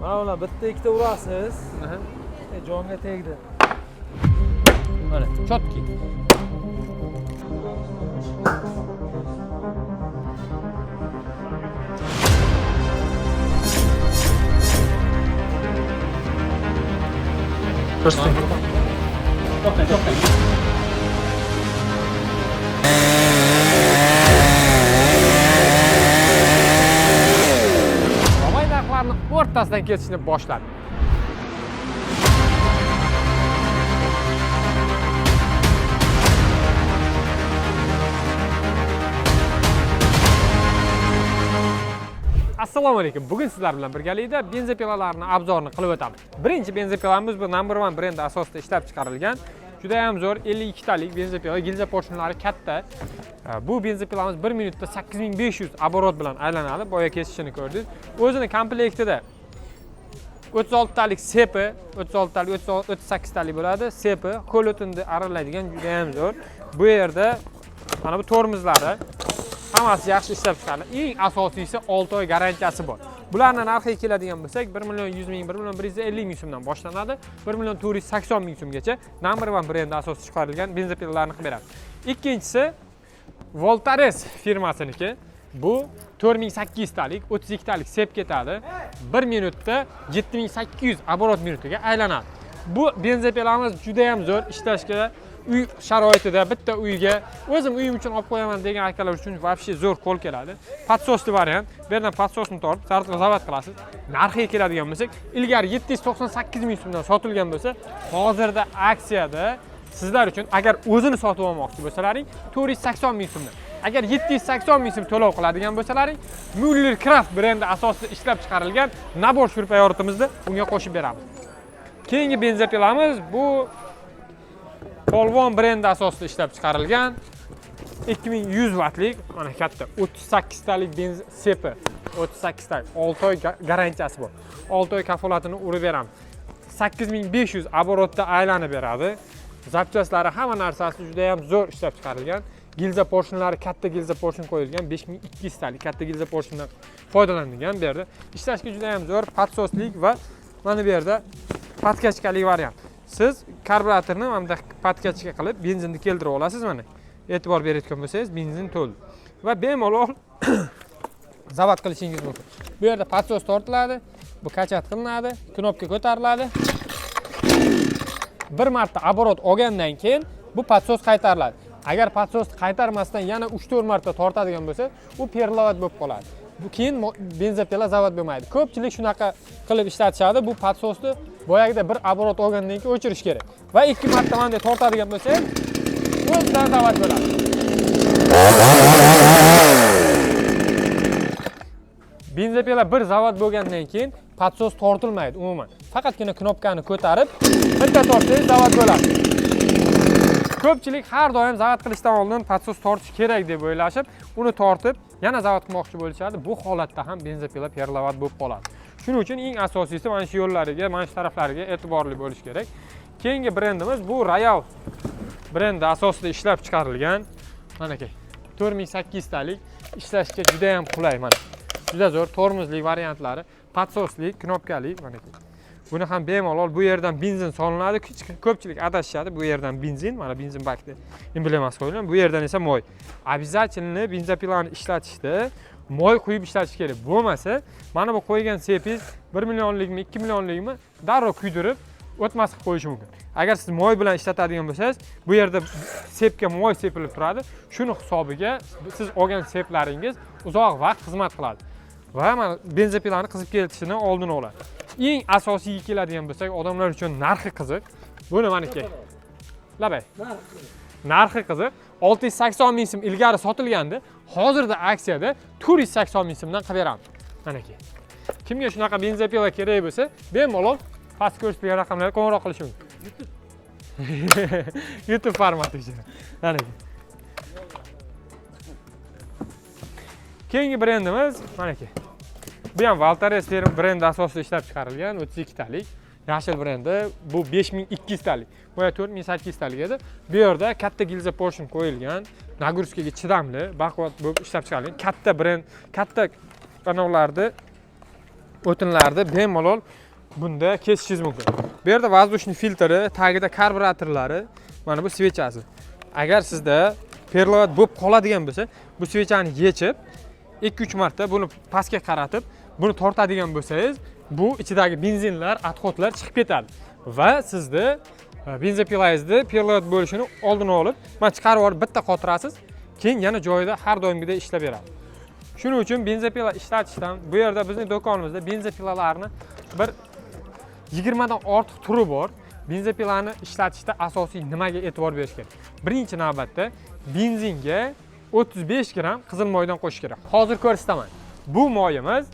Mana ular bitta ikkita urasiz. Jonga tegdi. Mana chotki. To'xtang. To'xtang. Omaylarni o'rtasidan kesishni boshladi. Assalomu alaykum. Bugun sizlar bilan birgalikda benzopilalarning obzorini qilib o'tamiz. Birinchi benzopilamiz bu Number One brendi asosida ishlab chiqarilgan. Juda ham zo'r 52 talik benzopila, gilza porshinlari katta. Bu benzopilamiz 1 minutda 8500 оборот bilan aylanadi. Boya kesishini ko'rdingiz. O'zini komplektida 36 talik sepi, 36 talik, 38 talik bo'ladi. Sepi, qo'l o'tinni aralaydigan juda ham zo'r. Bu yerda mana bu tormozlari hammasi yaxshi ishlab chiqariladi. Eng asosiysi 6 oy garantiyasi bor. Bularning narxiga keladigan bo'lsak, 1 million 100 ming, 1 million 150 ming so'mdan boshlanadi. 1 million 480 ming so'mgacha Number One brendi asosida chiqarilgan benzopilalarni qilib beradi. Ikkinchisi Voltares firmasiniki. Bu 4800 talik, 32 talik sep ketadi. 1 minutda 7800 оборот minutiga aylanadi. Bu benzopilamiz juda ham zo'r ishlashga, uy sharoitida bitta uyga o'zim uyim uchun olib qo'yaman degan akalar uchun вообще zo'r qo'l keladi. Padsosli variant. Bu yerdan padsosni tortib, zavod qilasiz. Narxiga keladigan bo'lsak, ilgari 798 ming so'mdan sotilgan bo'lsa, hozirda aksiyada sizlar uchun agar o'zini sotib olmoqchi bo'lsalaring 480 ming so'mdan. Agar 780 ming so'm to'lov qiladigan bo'lsalaring, Müller Craft brendi asosida ishlab chiqarilgan nabor shurpayoritimizni unga qo'shib beramiz. Keyingi benzopilamiz bu Polvon brendi asosida ishlab chiqarilgan 2100 wattlik, mana katta 38 talik benzin sepi, 38 talik, 6 oy garantiyasi bor. 6 oy kafolatini urib beramiz. 8500 оборотda aylanib beradi. Zapchastlari hamma narsasi juda ham zo'r ishlab chiqarilgan. Gilza porshinlari katta gilza porshin qo'yilgan, 5200 talik katta gilza porshindan foydalanilgan bu yerda. Ishlashga juda ham zo'r, padsoslik va mana bu yerda patkachkali variant. Siz karburatorni mana bunday patkachka qilib benzinni keltirib olasiz mana. E'tibor berayotgan bo'lsangiz, benzin to'ldi. Va bemalol zavod qilishingiz mumkin. Bu yerda padsos tortiladi, bu kachat qilinadi, knopka ko'tariladi. Bir marta оборот olgandan keyin bu padsos qaytariladi. Agar padsosni qaytarmasdan yana 3-4 marta tortadigan bo'lsa, u perlovat bo'lib qoladi. Bu keyin benzopila zavod bo'lmaydi. Ko'pchilik shunaqa qilib ishlatishadi. Bu padsosni boyagida bir оборот olgandan keyin o'chirish kerak. Va 2 marta mana tortadigan bo'lsa, o'zidan zavod bo'ladi. Benzopila bir zavod bo'lgandan keyin padsos tortilmaydi umuman. Faqatgina knopkani ko'tarib, bitta tortsangiz zavod bo'ladi. Ko'pchilik har doim zavod qilishdan oldin padsos tortish kerak deb o'ylashib, uni tortib, yana zavod qilmoqchi bo'lishadi. Bu holatda ham benzopila perlovat bo'lib qoladi. Shuning uchun eng asosiysi mana shu yo'llariga, mana shu taraflariga e'tiborli bo'lish kerak. Keyingi brendimiz bu Royal brendi asosida ishlab chiqarilgan. Mana aka 4800 talik ishlashga juda ham qulay mana. Juda zo'r tormozli variantlari, padsosli, knopkali mana aka. Buni ham bemalol bu yerdan benzin solinadi. Ko'pchilik adashadi. Bu yerdan benzin, mana benzin bakda emblemasi qo'yilgan. Bu yerdan esa moy. Обязательно benzopilani ishlatishda moy quyib ishlatish kerak. Bo'lmasa, mana bu qo'ygan sepingiz 1 millionlikmi, 2 millionlikmi darrov kuydirib o'tmas qilib qo'yishi mumkin. Agar siz moy bilan ishlatadigan bo'lsangiz, bu yerda sepga moy sepilib turadi. Shuni hisobiga siz olgan seplaringiz uzoq vaqt xizmat qiladi. Va mana benzopilani qizib ketishini oldini oladi. Eng asosiy keladigan bo'lsak, odamlar uchun narxi qiziq. Buni mana aka. Labay. Narxi qiziq. 680 ming so'm ilgari sotilgandi. Hozirda aksiyada 480 ming so'mdan qilib beramiz. Mana aka. Kimga shunaqa benzopila kerak bo'lsa, bemalol past ko'rsatilgan raqamlarga qo'ng'iroq qilish mumkin. YouTube formati. Mana aka. Keyingi brendimiz mana aka. Bu ham Voltares brendi asosida ishlab chiqarilgan 32 talik yashil brendi. Bu 5200 talik. Bu 4800 talik edi. Bu yerda katta gilza porshin qo'yilgan, nagruskaga chidamli, baquvvat bo'lib ishlab chiqarilgan katta brend, katta kanallarda o'tinlarni bemalol bunda kesishingiz mumkin. Bu yerda воздушный filtri, tagida karburatorlari, mana bu svechasi. Agar sizda perlovod bo'lib qoladigan bo'lsa, bu svechani yechib 2-3 marta buni pastga qaratib, buni tortadigan bo'lsangiz, bu ichidagi benzinlar, отходlar chiqib ketadi va sizda benzopilangizni perlovod bo'lishini oldini olib, mana chiqarib olib bitta qotirasiz, keyin yana joyida har doimgidek ishlab beradi. Shuning uchun benzopila ishlatishdan bu yerda bizning do'konimizda benzopilalarni bir 20 dan ortiq turi bor. Benzopilani ishlatishda asosiy nimaga e'tibor berish kerak? Birinchi navbatda benzinga 35 gram qizil moydan qo'shish kerak. Hozir ko'rsataman. Bu moyimiz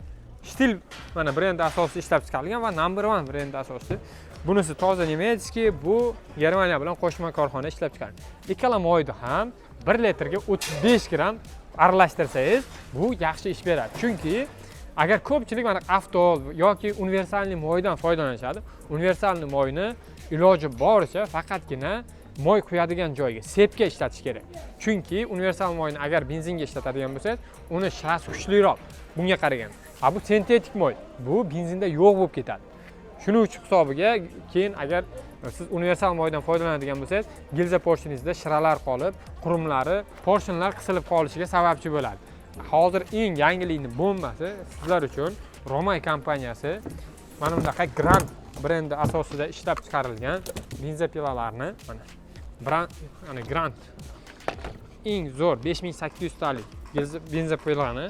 Stil mana brendi asosida ishlab chiqarilgan va number 1 brendi asosida. Bunisi toza nemetskiy, bu Germaniya bilan qo'shma korxona ishlab chiqargan. Ikkala moyni ham 1 litrga 35 gram aralashtirsangiz, bu yaxshi ish beradi. Chunki agar ko'pchilik mana avtol yoki universalniy moydan foydalanishadi, universalniy moyni iloji boricha faqatgina moy quyadigan joyga, sepga ishlatish kerak. Chunki universal moyni agar benzinga ishlatadigan bo'lsangiz, uni shirasi kuchliroq bunga qaragan. Ha bu sintetik moy. Bu benzinda yo'q bo'lib ketadi. Shuning uchun hisobiga keyin agar siz universal moydan foydalanadigan bo'lsangiz, gilza porshingizda shiralar qolib, qurumlari, porshonlar qisilib qolishiga sababchi bo'ladi. Hozir eng yangilikning bombasi sizlar uchun Romay kompaniyasi mana bunaqa Grand brendi asosida ishlab chiqarilgan benzopilalarni mana Grand eng zo'r 5800 talik benzopilani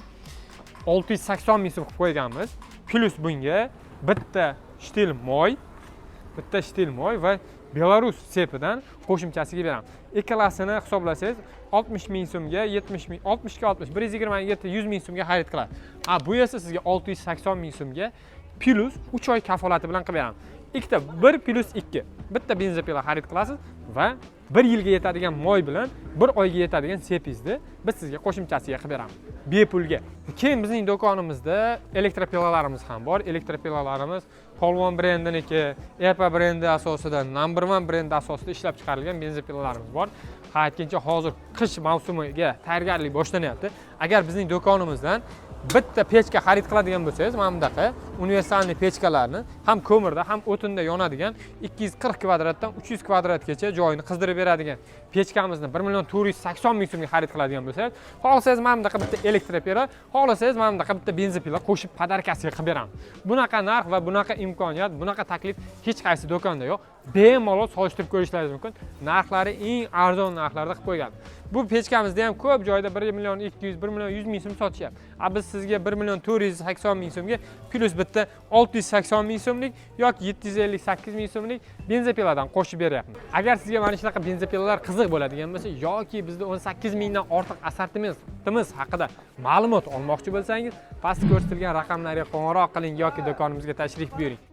680 ming so'm qilib qo'yganmiz. Plus bunga bitta shtil moy va Belarus sepidan qo'shimchasiga beramiz. Ikkalasini hisoblasangiz 60 ming so'mga, 70 ming, 60 ga 60, 127, 100 ming so'mga xarid qiladi. Ha, bu esa sizga 680 ming so'mga plus 3 oy kafolati bilan qilib beramiz. Ikkita 1 plus 2. Bitta benzopila xarid qilasiz va 1 yilga yetadigan moy bilan 1 oyga yetadigan sepingizni biz sizga qo'shimchasiga qilib beramiz. Bepulga. Keyin bizning do'konimizda elektropilalarimiz ham bor. Elektropilalarimiz Polvon brendiniki, EPA brendi asosida, Number 1 brendi asosida ishlab chiqarilgan benzopilalarimiz bor. Aytgancha hozir qish mavsumiga tayyorgarlik boshlanyapti. Agar bizning do'konimizdan bitta pechka xarid qiladigan bo'lsangiz, mana bunaqa universalniy pechkalarni ham ko'mirda, ham o'tinda yonadigan 240 kvadratdan 300 kvadratgacha joyini qizdirib beradigan pechkamizni 1 480 ming so'mga xarid qiladigan bo'lsangiz, xohlasangiz mana bunaqa bitta elektropila, xohlasangiz mana bunaqa bitta benzopila qo'shib podarkasiga qilib beramiz. Bunaqa narx va bunaqa imkoniyat, bunaqa taklif hech qaysi do'konda yo'q. Bemalol solishtirib ko'rishlaringiz mumkin. Narxlari eng arzon narxlarda qilib qo'ygan. Bu pechkamizda ham ko'p joyda 1 200, 1 100 ming so'm sotishyapti. Biz sizga 1 480 ming so'mga plus bitta 680 ming so'mlik yoki 758 ming so'mlik benzopiladan qo'shib beryapmiz. Agar sizga mana shunaqa benzopilalar qiziq bo'ladigan bo'lsa yoki bizda 18 mingdan ortiq assortimentimiz haqida ma'lumot olmoqchi bo'lsangiz, pastda ko'rsatilgan raqamlarga qo'ng'iroq qiling yoki do'konimizga tashrif buyuring.